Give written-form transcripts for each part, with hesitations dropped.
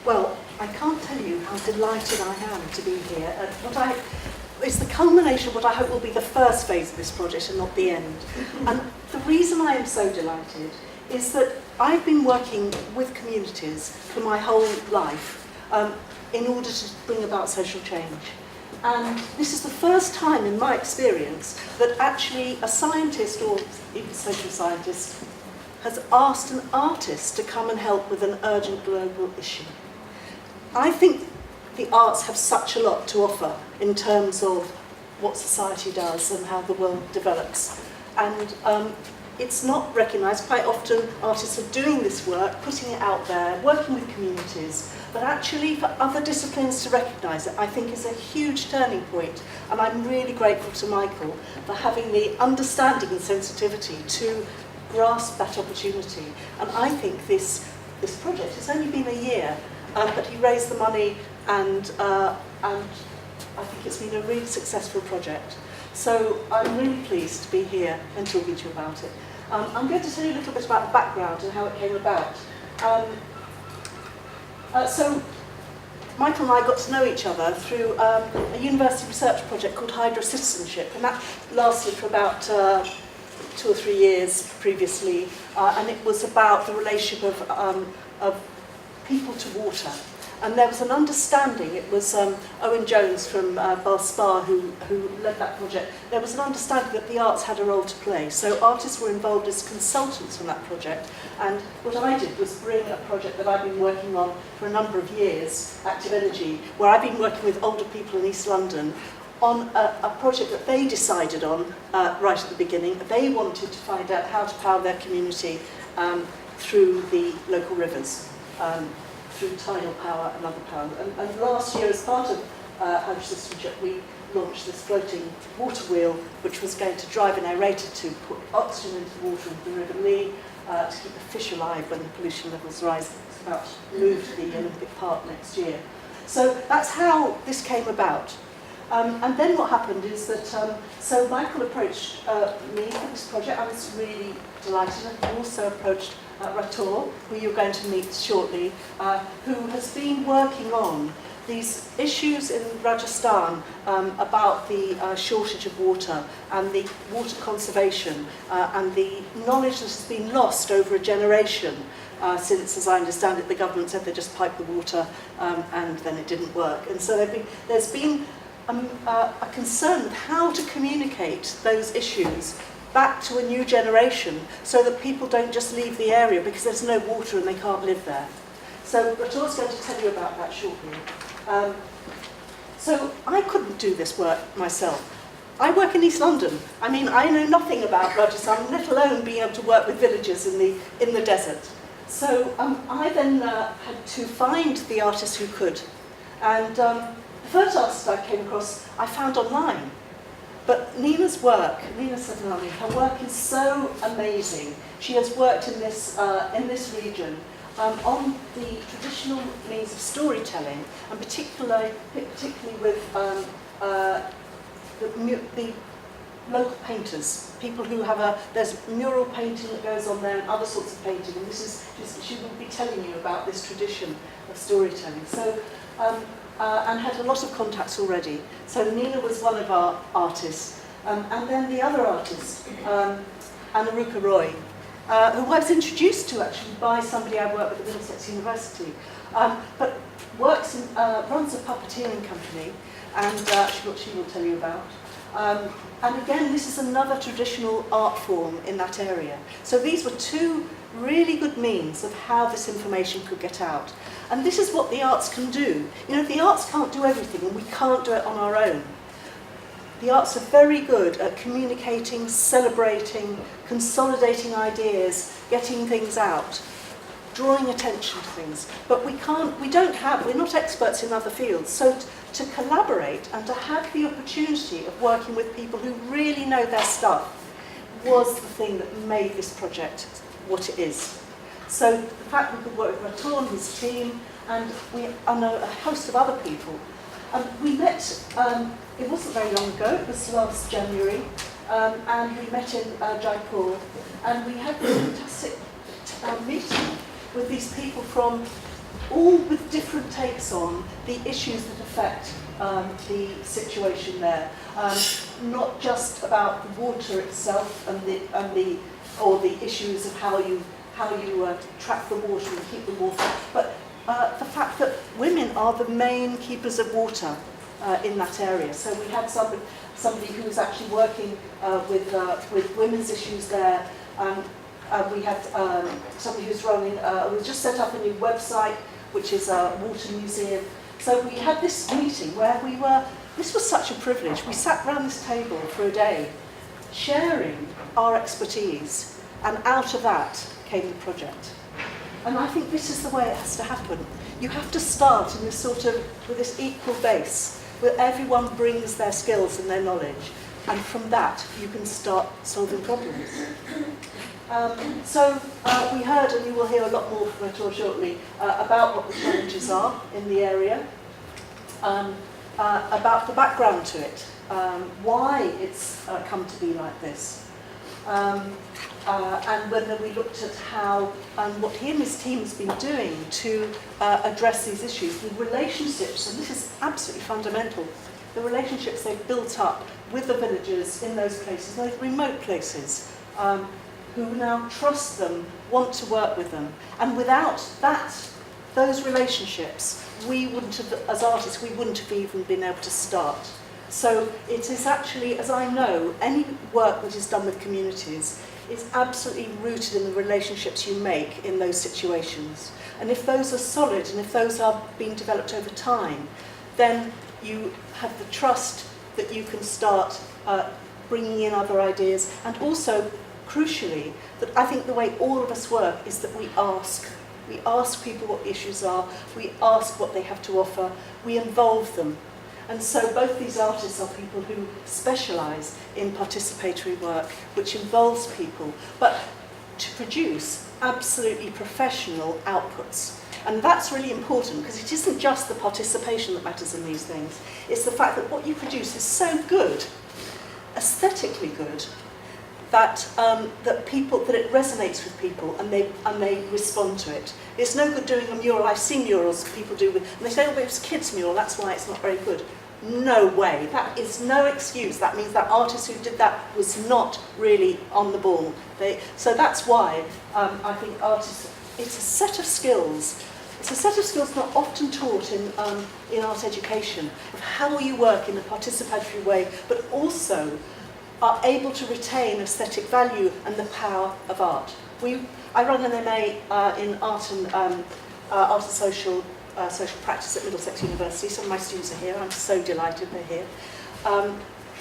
Well, I can't tell you how delighted I am to be here. It's the culmination of what I hope will be the first phase of this project and not the end. And the reason I am so delighted is that I've been working with communities for my whole life in order to bring about social change. And this is the first time in my experience that actually a scientist or even social scientist has asked an artist to come and help with an urgent global issue. I think the arts have such a lot to offer in terms of what society does and how the world develops. And it's not recognised. Quite often artists are doing this work, putting it out there, working with communities, but actually for other disciplines to recognise it, I think is a huge turning point. And I'm really grateful to Michael for having the understanding and sensitivity to grasp that opportunity. And I think this project, it's only been a year, but he raised the money and I think it's been a really successful project. So I'm really pleased to be here and talking to you about it. I'm going to tell you a little bit about the background and how it came about. So Michael and I got to know each other through a university research project called Hydra Citizenship, and that lasted for about 2 or 3 years previously, and it was about the relationship of people to water. And there was an understanding, it was Owen Jones from Bath Spa who led that project. There was an understanding that the arts had a role to play. So artists were involved as consultants on that project. And what I did was bring a project that I've been working on for a number of years, Active Energy, where I've been working with older people in East London on a project that they decided on right at the beginning. They wanted to find out how to power their community through the local rivers. Through tidal power and other power. And last year, as part of Hydra Citizenship, we launched this floating water wheel, which was going to drive an aerator to put oxygen into the water of the River Lee to keep the fish alive when the pollution levels rise. It's about to move to the Olympic Park next year. So that's how this came about. And then what happened is that, so Michael approached me for this project. I was really delighted, and he also approached Rator, who you're going to meet shortly, who has been working on these issues in Rajasthan about the shortage of water and the water conservation and the knowledge that has been lost over a generation since, as I understand it, the government said they just piped the water and then it didn't work. And so there's been a concern with how to communicate those issues back to a new generation so that people don't just leave the area because there's no water and they can't live there. So Rator's going to tell you about that shortly. So I couldn't do this work myself. I work in East London. I mean, I know nothing about Rajasthan, let alone being able to work with villagers in the desert. So I then had to find the artists who could. And the first artist I came across, I found online. But Nina's work, Nina Sadanani, her work is so amazing. She has worked in this region on the traditional means of storytelling, and particularly with the local painters, people who have there's mural painting that goes on there and other sorts of painting, and she will be telling you about this tradition of storytelling. So. And had a lot of contacts already. So Nina was one of our artists. And then the other artist, Anaruka Roy, who I was introduced to actually by somebody I work with at Middlesex University, but runs a puppeteering company, and what she will tell you about. And again, this is another traditional art form in that area. So these were two really good means of how this information could get out. And this is what the arts can do. You know, the arts can't do everything, and we can't do it on our own. The arts are very good at communicating, celebrating, consolidating ideas, getting things out, drawing attention to things. But we're not experts in other fields. So to collaborate and to have the opportunity of working with people who really know their stuff was the thing that made this project what it is. So the fact we could work with Rator and his team, and a host of other people. We met, it wasn't very long ago, it was last January, and we met in Jaipur, and we had this fantastic meeting with these people from all with different takes on the issues that affect the situation there. Not just about the water itself and the issues of how you trap the water and keep the water, but the fact that women are the main keepers of water in that area. So we had somebody who was actually working with women's issues there. We had somebody who's running, we just set up a new website, which is a water museum. So we had this meeting where this was such a privilege. We sat around this table for a day, sharing our expertise, and out of that came the project. And I think this is the way it has to happen. You have to start in this with this equal base, where everyone brings their skills and their knowledge, and from that you can start solving problems. We heard, and you will hear a lot more from Ator shortly, about what the challenges are in the area, about the background to it, why it's come to be like this. And when we looked at how and what he and his team has been doing to address these issues, the relationships, and this is absolutely fundamental, the relationships they've built up with the villagers in those places, those remote places, who now trust them, want to work with them. And without those relationships, we wouldn't have, as artists, we wouldn't have even been able to start. So it is actually, as I know, any work that is done with communities is absolutely rooted in the relationships you make in those situations. And if those are solid and if those are being developed over time, then you have the trust that you can start bringing in other ideas. And also, crucially, that I think the way all of us work is that we ask. We ask people what issues are, we ask what they have to offer, we involve them. And so both these artists are people who specialise in participatory work, which involves people, but to produce absolutely professional outputs. And that's really important, because it isn't just the participation that matters in these things. It's the fact that what you produce is so good, aesthetically good, that it resonates with people and they respond to it. It's no good doing a mural. I've seen murals people do and they say, oh, but it was a kid's mural, that's why it's not very good. No way. That is no excuse. That means that artist who did that was not really on the ball. So that's why I think artists, it's a set of skills. It's a set of skills not often taught in art education, of how you work in a participatory way, but also are able to retain aesthetic value and the power of art. I run an MA in art and social practice at Middlesex University. Some of my students are here. I'm so delighted they're here.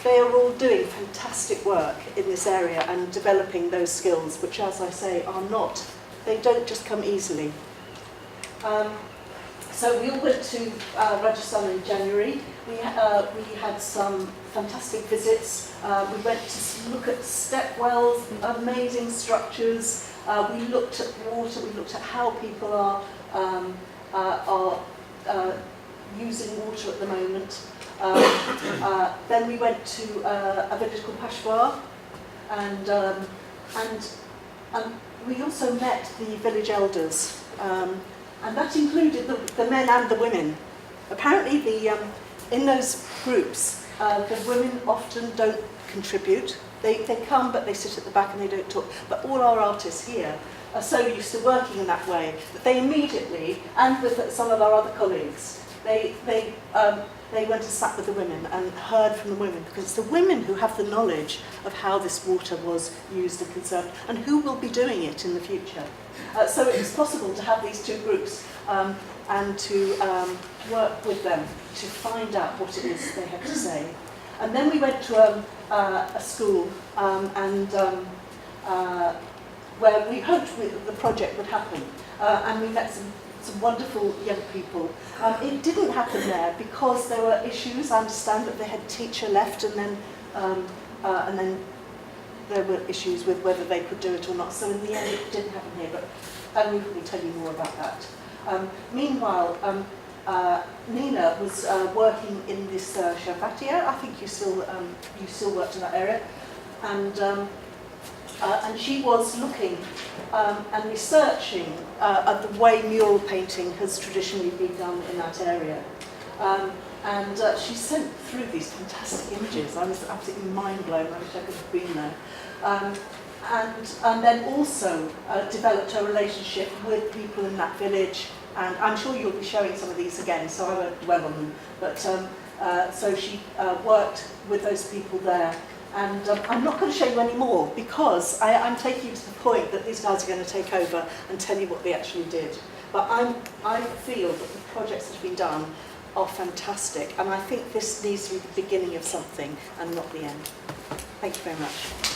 They are all doing fantastic work in this area and developing those skills, which, as I say, they don't just come easily. So we all went to Rajasthan in January. We had some fantastic visits. We went to look at step wells, amazing structures. We looked at water. We looked at how people are using water at the moment. Then we went to a village called Peshawar, and we also met the village elders. And that included the men and the women. Apparently, in those groups, the women often don't contribute. They come, but they sit at the back and they don't talk. But all our artists here are so used to working in that way that they immediately, and with some of our other colleagues, they went and sat with the women and heard from the women, because it's the women who have the knowledge of how this water was used and conserved and who will be doing it in the future. So it's possible to have these two groups and to work with them to find out what it is they have to say. And then we went to a school where we hoped the project would happen. And we met some wonderful young people. It didn't happen there because there were issues. I understand that the head teacher left, and then there were issues with whether they could do it or not. So in the end, it didn't happen here. But we will tell you more about that. Meanwhile, Nina was working in this Sharvatia. I think you still worked in that area, and and she was looking and researching at the way mural painting has traditionally been done in that area. And she sent through these fantastic images. I was absolutely mind-blown. I wish I could have been there. And then also developed a relationship with people in that village. And I'm sure you'll be showing some of these again, so I won't dwell on them. But so she worked with those people there. And I'm not going to show you any more because I'm taking you to the point that these guys are going to take over and tell you what they actually did. But I feel that the projects that have been done are fantastic, and I think this needs to be the beginning of something and not the end. Thank you very much.